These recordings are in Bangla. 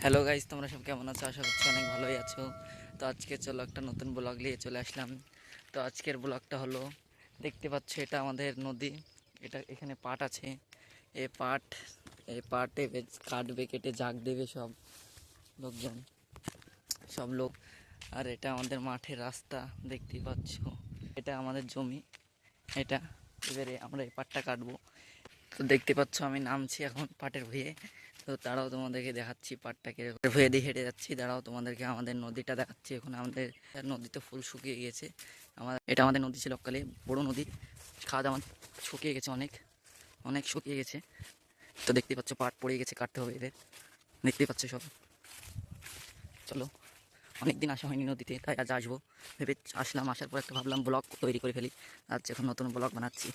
হ্যালো গাইস, তোমরা সব কেমন আছো? আশা করছি অনেক ভালোই আছো। তো আজকে চলো একটা নতুন ব্লগ নিয়ে চলে আসলাম। তো আজকের ব্লগটা হলো, দেখতে পাচ্ছ এটা আমাদের নদী। এটা এখানে পাট আছে। এই পাট এই পাটে কাটবে, কেটে জাগ দেবে সব লোকজন, সব লোক। আর এটা আমাদের মাঠের রাস্তা, দেখতেই পাচ্ছ। এটা আমাদের জমি। এটা এবারে আমরা এই পাটটা কাটবো। তো দেখতে পাচ্ছ আমি নামছি এখন পাটের ভুঁয়ে। তো তারাও তোমাদেরকে দেখাচ্ছি পাটটাকে ভুঁয়ে দিয়ে হেঁটে যাচ্ছি। দাঁড়াও তোমাদেরকে আমাদের নদীটা দেখাচ্ছি। এখন আমাদের নদীতে ফুল শুকিয়ে গিয়েছে। এটা আমাদের নদী ছিল সকালে, বড় নদী। খাওয়া দাওয়া শুকিয়ে গেছে, অনেক অনেক শুকিয়ে গেছে। তো দেখতে পাচ্ছ পাট পড়ে গেছে, কাটতে হবে এদের। দেখতেই পাচ্ছ সব। চলো, অনেক দিন আসা হয়নি নদীতে, তাই আজ আসবো ভেবে আসলাম। আসার পর একটা ভাবলাম ব্লগ তৈরি করে ফেলি। আজ এখন নতুন ব্লগ বানাচ্ছি।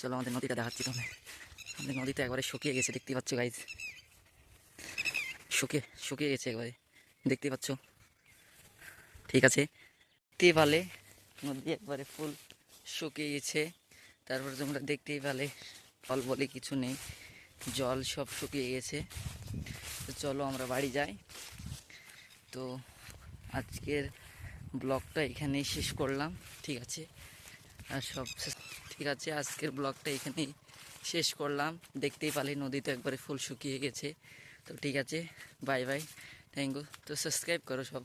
চলো আমাদের নদীটা দেখাচ্ছি তোমাদের। আমাদের নদীটা একবারে শুকিয়ে গেছে, দেখতেই পাচ্ছ গাইজ। শুকিয়ে গেছে একবারে, দেখতেই পাচ্ছ। ঠিক আছে, দেখতেই পালে নদী একবারে ফুল শুকিয়ে গেছে। তারপরে তোমরা দেখতেই পালে ফল বলে কিছু নেই, জল সব শুকিয়ে গেছে। তো চলো আমরা বাড়ি যাই। তো আজকের ব্লগটা এখানেই শেষ করলাম। ঠিক আছে, আর সব ঠিক আছে, আজকের ব্লগটা এখানেই শেষ করলাম। দেখতেই পালে নদী তো একবারে ফুল শুকিয়ে গেছে। তো ঠিক আছে, বাই বাই, থ্যাংক ইউ। তো সাবস্ক্রাইব করো সব।